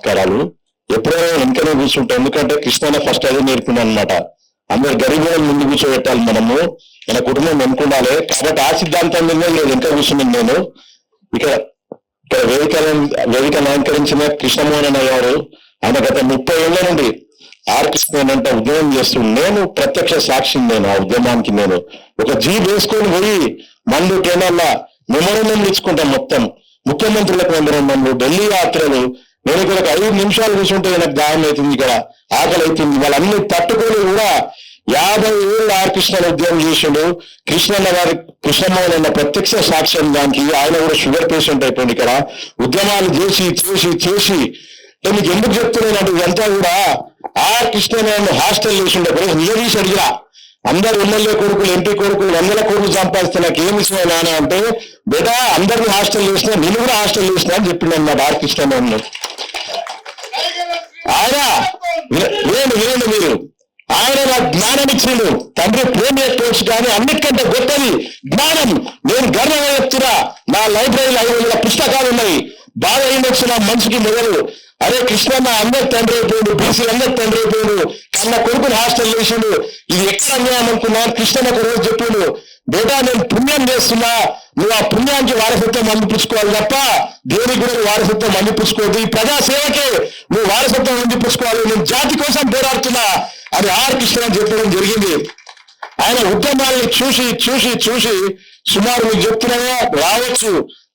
నమస్కారాలు. ఎప్పుడైనా వెనుకనే కూర్చుంటాం, ఎందుకంటే కృష్ణ ఫస్ట్ అదే నేర్పింది అనమాట. అందరు గరీబులను ముందు కూర్చోబెట్టాలి, మనము మన కుటుంబం వెనుకుండాలి. కాబట్టి ఆ సిద్ధాంతం మీద నేను వెనుక కూర్చున్నాను. నేను ఇక్కడ వేదిక అలంకరించిన కృష్ణమోహన్ అన్న గారు, ఆయన గత 30 ఏళ్ల నుండి ఆర్ కృష్ణ అంటే ఉద్యమం చేస్తుంది. నేను ప్రత్యక్ష సాక్షిని. నేను ఆ ఉద్యమానికి నేను ఒక జీప్ వేసుకొని పోయి మందు ట్రైనర్ల మెమోరండం ఇచ్చుకుంటాం. మొత్తం ముఖ్యమంత్రులకు మెమోరండంలు, ఢిల్లీ యాత్రలు. నేను ఇక్కడ 5 నిమిషాలు కూర్చుంటే నాకు దాహం అవుతుంది, ఇక్కడ ఆకలి అవుతుంది. వాళ్ళన్ని తట్టుకొని కూడా 50 ఏళ్ళు ఆర్ కృష్ణ ఉద్యమం చేసిండు. కృష్ణమోహన్ అన్న ప్రత్యక్ష సాక్ష్యం దానికి. ఆయన కూడా షుగర్ పేషెంట్ అయిపోయింది. ఇక్కడ ఉద్యమాలు చేసి చేసి చేసి మీకు ఎందుకు చెప్తున్నానంటే ఇదంతా కూడా ఆర్ కృష్ణమోహన్ హాస్టల్ చేసిండే. నిలదీసి అడిగా, అందరు ఎమ్మెల్యే కొడుకులు, ఎంపీ కొడుకులు 100 కోట్లు సంపాదిస్తే నాకు ఏమి ఇచ్చినా నాన్న అంటే, బేటా అందరినీ హాస్టల్ చేసినా నేను కూడా హాస్టల్ చేసినా అని చెప్పిండు అన్నమాట ఆర్ కృష్ణమోహన్. ఆయన వినండి మీరు, ఆయన నాకు జ్ఞానం ఇచ్చిండు. తండ్రి ప్రేమ చేసుకోవచ్చు, కానీ అన్నిటికంటే గొప్పది జ్ఞానం. నేను గర్వంగా చెప్తున్నా, నా లైబ్రరీలో 500 పుస్తకాలు ఉన్నాయి. బాగా అయిండొచ్చు నా మనసుకి మొదలు. అరే కృష్ణన్న అందరు తండ్రి అయిపోయాడు, బీసీలు అందరు తండ్రి అయిపోయాడు, కన్న కొడుకుని హాస్టల్ చేసిండు, ఇది ఎక్కడ అన్యాయం అనుకున్నాను. కృష్ణన్న ఒక రోజు చెప్పిండు, బేటా నేను పుణ్యం చేస్తున్నా, నువ్వు ఆ పుణ్యానికి వారసత్వం అందిపుచ్చుకోవాలి తప్ప దేనికి కూడా వారసత్వం అందిపుచ్చుకోవద్దు. ఈ ప్రజాసేవకే నువ్వు వారసత్వం అందిపుచ్చుకోవాలి. నేను జాతి కోసం పోరాడుతున్నా అని ఆర్ కృష్ణ చెప్పడం జరిగింది. ఆయన ఉద్యమాలను చూసి చూసి చూసి సుమారు మీకు చెప్తున్నావా రావచ్చు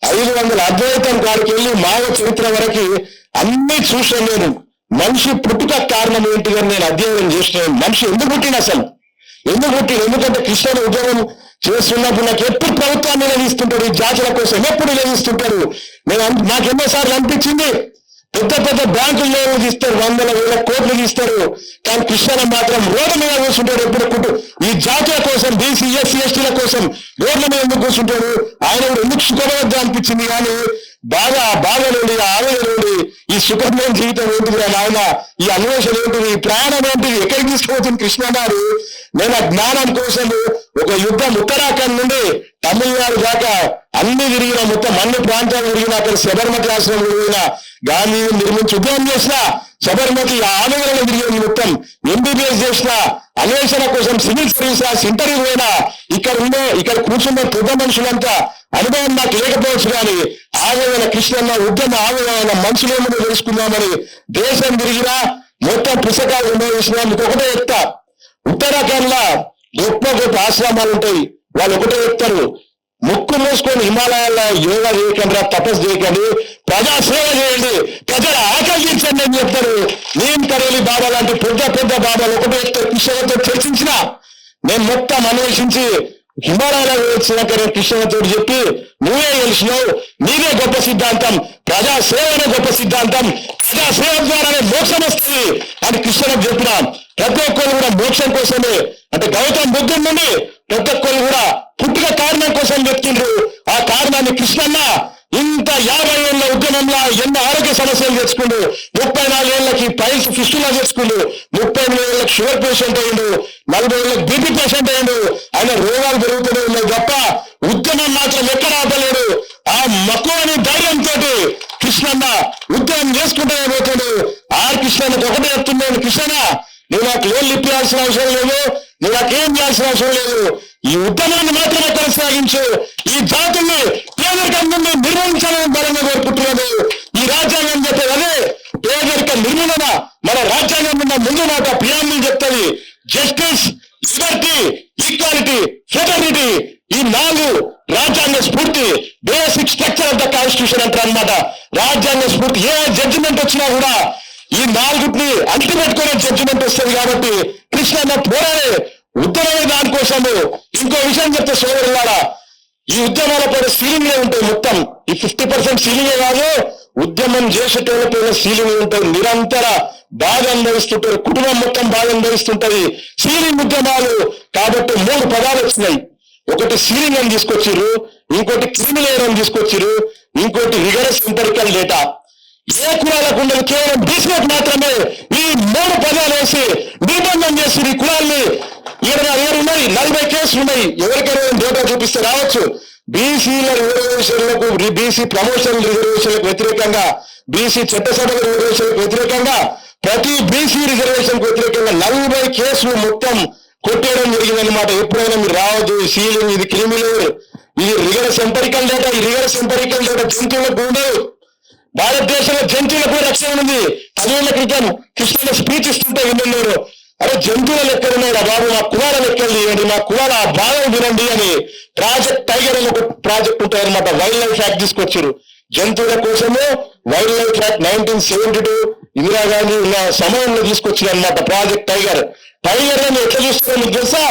500 అద్వైతం కాడికి వెళ్ళి మానవ చరిత్ర వరకు అన్ని చూసాను నేను. మనిషి పుట్టుక కారణం ఏంటి అని నేను అధ్యయనం చేస్తున్నాను. మనిషి ఎందుకు పుట్టిన, అసలు ఎందుకు పుట్టిన? ఎందుకంటే కృష్ణ ఉద్యమం చేస్తున్నప్పుడు నాకు ఎప్పుడు ప్రభుత్వాన్ని నిలదీస్తుంటాడు, ఈ జాతుల కోసం ఎప్పుడు నిలదీస్తుంటాడు. నాకు ఎన్నోసార్లు అనిపించింది, పెద్ద పెద్ద బ్యాంకుల్లో తీస్తారు, 100,000 కోట్లు తీస్తారు, కానీ కృష్ణ మాత్రం రోడ్ల మీద కూర్చుంటాడు. ఎప్పుడు ఈ జాతుల కోసం, బీసీ ఎస్సీ ఎస్టీల కోసం రోడ్ల మీద ఎందుకు కూర్చుంటాడు? ఆయన కూడా ఎందుకు సుఖపడద్దు అనిపించింది. కానీ బాగా నుండి ఆవేదన నుండి ఈ సుఖమైన జీవితం ఏంటిది ఆయన, ఈ అన్వేషణ ఏంటిది, ఈ ప్రయాణం ఏంటిది, ఎక్కడికి తీసుకుపోతుంది కృష్ణ గారు? నేను ఆ జ్ఞానం కోసం ఒక యుద్ధం ఉత్తరాఖండ్ నుండి తమిళనాడు దాకా అన్ని తిరిగిన, మొత్తం అన్ని ప్రాంతాలు తిరిగిన, అక్కడ శబర్మతి ఆశ్రమం తిరిగిన, గాంధీ నిర్మించి ఉద్యమం చేసిన, శబర్మతి ఆందోళన తిరిగి మొత్తం ఎంబీబీఎస్ చేసిన, అన్వేషణ కోసం సివిల్ సర్వీసెస్ ఇంటర్వ్యూ పోయినా, ఇక్కడ కూర్చున్న పెద్ద మనుషులంతా అనుభవం నాకు లేకపోవచ్చు, కానీ ఆవేదన కృష్ణన్న ఉద్యమ ఆవేదన మనుషులేమో తెలుసుకుందామని దేశం తిరిగినా, మొత్తం పుస్తకాలు నిర్వహించినా. మీకు ఒకటే చెప్తా, ఉత్తరాఖండ్ లో గొప్ప గొప్ప ఆశ్రమాలు ఉంటాయి. వాళ్ళు ఒకటే చెప్తారు, ముక్కు మూసుకొని హిమాలయాల్లో యోగా చేయకండి, తపస్సు చేయకండి, ప్రజాసేవ చేయండి, ప్రజల ఆకలి తీర్చండి అని చెప్తారు. నేను కరేలి బాబా లాంటి పెద్ద పెద్ద బాబాలు ఒకటే చెప్తారు. కృష్ణతో చర్చించిన నేను మొత్తం అన్వేషించి హిమాలయాలో వచ్చినాక నేను కృష్ణతో చెప్పి, నువ్వే గెలిచినావు, నీవే గొప్ప సిద్ధాంతం, ప్రజాసేవనే గొప్ప సిద్ధాంతం, ప్రజాసేవ ద్వారానే మోక్షం వస్తుంది అని కృష్ణకు చెప్పిన. ప్రతి ఒక్కరు కూడా మోక్షం కోసమే, అంటే గౌతమ్ బుద్ధుడి నుండి ప్రతి ఒక్కరు కూడా పుట్టుక కారణం కోసం చెప్తుండ్రు. ఆ కారణాన్ని కృష్ణన్న ఇంత 50 ఏళ్ల ఉద్యమంలో ఎన్నో ఆరోగ్య సమస్యలు తెచ్చుకుండు. 34 ఏళ్లకి పైల్స్ ఫిస్టులా తెచ్చుకుండు, 38 ఏళ్లకు షుగర్ పేషెంట్ అయ్యిండు, 40 ఏళ్లకు బీపీ పేషెంట్ అయ్యిండు. ఆయన రోగాలు పెరుగుతూనే ఉన్నాయి తప్ప ఉద్యమం మాత్రం ఎక్కడ ఆపలేడు. ఆ మక్కువని ధైర్యంతో కృష్ణన్న ఉద్యమం చేసుకుంటూనే పోతాడు. ఆర్ కృష్ణకి ఒకటే చెప్తున్నాను, కృష్ణ నువ్వు నాకు లోన్లు ఇప్పాల్సిన అవసరం లేదు, నువ్వు నాకేం చేయాల్సిన అవసరం లేదు, ఈ ఉద్యమాన్ని మాత్రమే కొనసాగించు. ఈ జాతుల్ని పేదరికం నుండి నిర్వహించాలని బలంగా కోరుకుంటున్నాడు. ఈ రాజ్యాంగం చెప్పేది అదే, పేదరిక నిర్మూలన. మన రాజ్యాంగం ఉన్న ముందు మాట ప్రియాంబుల్ చెప్తుంది, జస్టిస్, లిబర్టీ, ఈక్వాలిటీ, ఫ్రెటర్నిటీ. ఈ 4 రాజ్యాంగ స్ఫూర్తి, basic structure of the constitution అంటారు అనమాట. రాజ్యాంగ స్ఫూర్తి. ఏ జడ్జిమెంట్ వచ్చినా కూడా ఈ 4ని అంటిపెట్టుకునే జడ్జిమెంట్ వస్తుంది. కాబట్టి కృష్ణ పోరాడే ఉద్యమమే దానికోసము. ఇంకో విషయం చెప్తే సోదరులారా, ఈ ఉద్యమాల పైన సీలింగ్లే ఉంటాయి. మొత్తం ఈ 50% సీలింగే కాదు, ఉద్యమం చేసేటోళ్ళ పైన సీలింగ్ ఉంటాయి. నిరంతర బాగా అనుభవిస్తుంటారు, కుటుంబం మొత్తం బాగా అనుభవిస్తుంటది సీలింగ్ ఉద్యమాలు. కాబట్టి 3 పదాలు వచ్చినాయి. ఒకటి సీలింగ్ అని తీసుకొచ్చిర్రు, ఇంకోటి క్రిమిలేయర్ అని తీసుకొచ్చిర్రు, ఇంకోటి రిగరస్ ఎంపెరికల్ డేటా. ఏ కులాలకు ఉండదు, కేవలం బీసీలకు మాత్రమే ఈ 3 పదాలు వేసి నిర్బంధం చేసి ఈ కులాల్ని 20 ఉన్నాయి, 40 కేసులు ఉన్నాయి. ఎవరికైనా డేటా చూపిస్తే రావచ్చు. బీసీల రిజర్వేషన్లకు, బీసీ ప్రమోషన్ రిజర్వేషన్లకు వ్యతిరేకంగా, బీసీ చట్టసభల రిజర్వేషన్లకు వ్యతిరేకంగా, ప్రతి బీసీ రిజర్వేషన్ వ్యతిరేకంగా 40 కేసులు మొత్తం కొట్టేయడం జరిగిందనమాట. ఎప్పుడైనా మీరు రావద్దు, సీలింగ్, ఇది క్రిమినల్, ఇది రిగరస్ ఎంపరికల్ డేటా, ఈ రిగరస్ ఎంపరికల్ డేటా జంతువులకు ఉండదు. భారతదేశంలో జంతువులకు రక్షణ ఉంది. 10 ఏళ్ల క్రితం కృష్ణ స్పీచ్ ఇస్తుంటే విన్నారు, అరే జంతువుల లెక్కలు ఉన్నాడు బాబు, మా కులాల లెక్కలు తీయండి, మా కులాల ఆ భావం వినండి అని ప్రాజెక్ట్ టైగర్ అని ఒక ప్రాజెక్ట్ ఉంటాయన్నమాట. వైల్డ్ లైఫ్ యాక్ట్ తీసుకొచ్చారు జంతువుల కోసము. వైల్డ్ లైఫ్ యాక్ట్ 1972 ఇందిరాగాంధీ ఉన్న సమయంలో తీసుకొచ్చారు అనమాట ప్రాజెక్ట్ టైగర్. టైగర్ అని ఎట్లా చూస్తారో మీకు తెలుసా?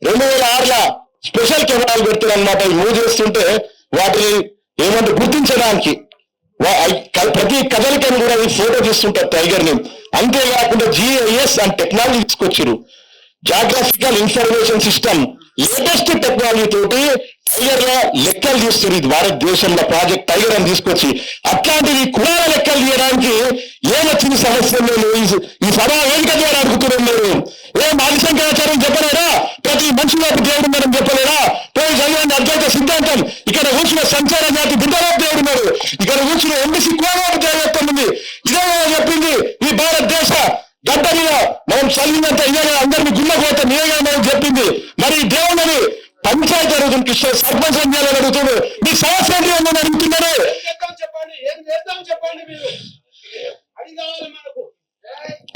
2006లో స్పెషల్ కెమెరాలు పెడతారు అనమాట. ఈ మూవ్ చేస్తుంటే వాటిని ఏమంటే గుర్తించడానికి ప్రతి కదలికను కూడా ఫోటో తీస్తుంటారు టైగర్ ని. అంతేకాకుండా GIS అండ్ టెక్నాలజీ తీసుకొచ్చారు, geographical information system, latest technology తోటి టైగర్ లో లెక్కలు తీస్తారు. ఇది భారతదేశంలో ప్రాజెక్ట్ టైగర్ అని తీసుకొచ్చి అట్లాంటివి కులాల లెక్కలు తీయడానికి ఏమొచ్చింది సమస్య? నేను ఈ సభ వేదిక ద్వారా అడుగుతున్నాను. మీరు ఏం ఆదిశంకరాచార్యం చెప్పలేరా? ప్రతి మనిషిలో దేవుడు ఉన్నారని చెప్పలేరా? పోయి చదివండి అద్వైత సిద్ధాంతం. ఇక్కడ కూర్చున్న సంచార జాతి బిడ్డలో దేవుడు ఉన్నారు, ఇక్కడ కూర్చున్న MBC కోవోపు దేవత్వం ఉంది. ఇదే చెప్పింది ఈ భారతదేశ గడ్డ మీద మనం చదివినంత ఇదే అందరినీ గుళ్ళపోతే నేగా మనం చెప్పింది. మరి దేవుడిని పంచాయతీ అడుగుతుంది, కృష్ణ సర్పంచ్ చేయాలని అడుగుతుంది, మీ సమస్య ఏంటి అడుగుతున్నారు.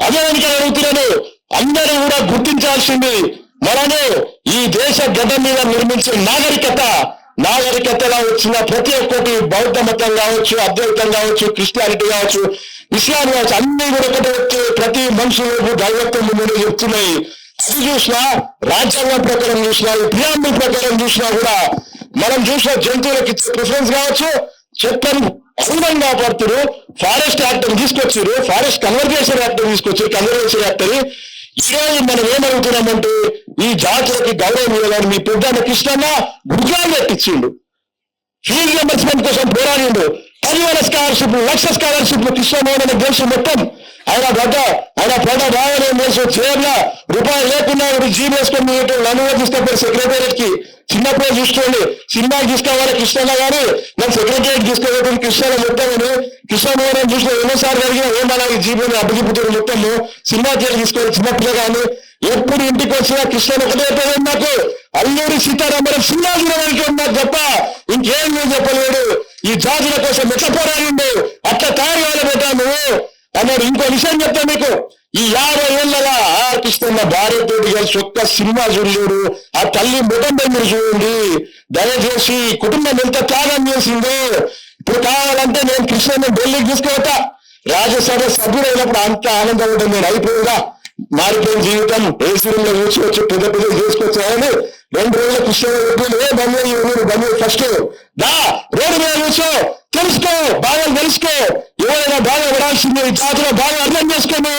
అదే వెనుక అడుగుతున్నాను. అందరూ కూడా గుర్తించాల్సింది, మనము ఈ దేశ గడ్డ మీద నిర్మించే నాగరికతలో వచ్చిన ప్రతి ఒక్కటి, బౌద్ధ మతం కావచ్చు, అద్వైతం కావచ్చు, క్రిస్టియానిటీ కావచ్చు, ఇస్లాం కావచ్చు, అన్ని కూడా ఒకటి వచ్చే ప్రతి మనుషులకు దైవత్వం ముందు చెప్తున్నాయి. అది చూసినా, రాజ్యాంగం ప్రకారం చూసినా, ఈ ప్రియాంబుల్ ప్రకారం చూసినా కూడా మనం చూసిన జంతువులకు ఇచ్చే ప్రిఫరెన్స్ కావచ్చు, చెట్లను అనుగుణంగా కాపాడుతారు. ఫారెస్ట్ యాక్ట్ అని తీసుకొచ్చారు, ఫారెస్ట్ కన్వర్జేషన్ యాక్ట్ తీసుకొచ్చారు, కన్వర్జేషన్ యాక్ట్ అని. ఈరోజు మనం ఏమడుగుతున్నామంటే ఈ జాతులకి గౌరవం ఇవ్వాలని మీ పెద్ద కృష్ణన్న గుజరాలు పెట్టించిండు, ఫీజు రియంబర్స్మెంట్ కోసం పోరాడిండు, 10,000 స్కాలర్షిప్, 1,00,000 స్కాలర్షిప్ కృష్ణమోహన్ తెలుసు మొత్తం. ఆయన పడ్డ బాగానే తెలుసు. చేర్ల రూపాయలు లేకుండా జీబు వేసుకొని నన్ను తీసుకెళ్ళారు సెక్రటేరియట్ కి. చిన్నప్పుడు చూసుకోండి, సినిమాకి తీసుకోవాలి కృష్ణన్న గారు, నేను సెక్రటేరియట్ తీసుకోవాలి కృష్ణలో మొత్తం అని కృష్ణమోహన్ చూసిన ఎన్నోసార్లు జరిగిన ఏమన్నా జీబుని అడ్డుగిపుతారు మొత్తము. సినిమా థియేటర్ తీసుకోవాలి చిన్నపిల్ల కానీ ఎప్పుడు ఇంటికి వచ్చినా కృష్ణ ఒకటే పేరు నాకు, అల్లూరి సీతారామరావు సినిమా చూడడానికి నాకు తప్ప ఇంకేం నేను చెప్పలేడు. ఈ జాతుల కోసం ఎట్లా పోరాడిండు, అట్లా తయారు కావాలబెట్టా నువ్వు అన్నాడు. ఇంకో విషయం చెప్తా మీకు, ఈ 50 ఏళ్ళగా కృష్ణ భార్యతోటి కలిసి ఒక్క సినిమా చూడలేడు. ఆ తల్లి ముఖంపై మీరు చూడండి దయచేసి. కుటుంబం ఎంత త్యాగం చేసిందో. ఇప్పుడు కావాలంటే నేను కృష్ణని ఢిల్లీకి తీసుకువెళ్తా, రాజ్యసభ సభ్యుడైనప్పుడు అంత ఆనందం ఉంటుంది. నేను అయిపోయిందా, మారిపోయిన జీవితం, ఏసీ రూమ్ లో కూర్చోవచ్చు, పెద్ద చేసుకోవచ్చు అని 2 రోజుల కృష్ణ ఫస్ట్ దా రోడ్డు మీద కూర్చో, తెలుసుకో, బాగా తెలుసుకో, ఎవరైనా బాగా పడాల్సింది, జాతిలో బాగా అర్థం చేసుకోను.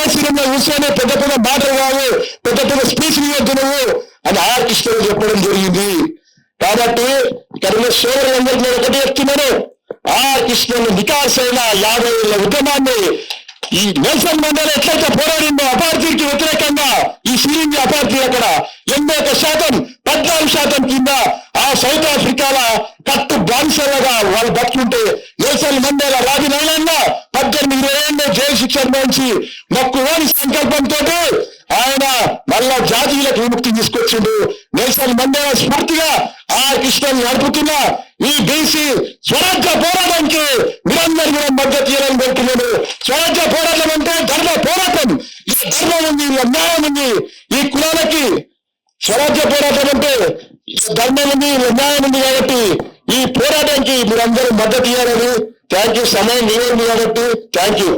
ఏసీ రూమ్ లో కూర్చొని పెద్ద మాటలు కావు, పెద్ద స్పీచ్ ఇవ్వద్దు నువ్వు అని కృష్ణ చెప్పడం జరిగింది. కాబట్టి ఇక్కడ ఉన్న సోదరులందరికీ నేను ఒకటి చెప్తున్నాను, కృష్ణను నికాసైన 50 ఏళ్ల ఉద్యమాన్ని ఈ నెల్సన్ మండేలా ఎట్లయితే పోరాడిందో అపార్థీకి వ్యతిరేకంగా, ఈ సీలింగ్ అపార్థీ అక్కడ 81%, 14% కింద ఆ సౌత్ ఆఫ్రికాల కట్టు బానిసలుగా వాళ్ళు బతుకుంటే నెల్సన్ మండేలా రాజీనామా 18-20 ఏళ్ళు జైలు శిక్ష అనుభవించి మొక్కులోని సంకల్పంతో ఆయన మళ్ళా జాతీయులకు విముక్తి తీసుకొచ్చిండు. నెల్సన్ మండేలా స్ఫూర్తిగా కృష్ణను నడుపుతున్న ఈ బీసీ స్వరాజ్య పోరాటానికి మీరందరూ కూడా మద్దతు ఇవ్వాలని పెడుతున్నాడు. స్వరాజ్య పోరాటం అంటే ధర్మ పోరాటం. ఈ ధర్మం ఉంది, న్యాయం ఉంది. ఈ కులాలకి స్వరాజ్య పోరాటం అంటే ధర్మం ఉంది, న్యాయం ఉంది. కాబట్టి ఈ పోరాటానికి మీరందరూ మద్దతు ఇవ్వాలని. Thank you. సమయం ఇవ్వండి కాబట్టి థ్యాంక్ యూ.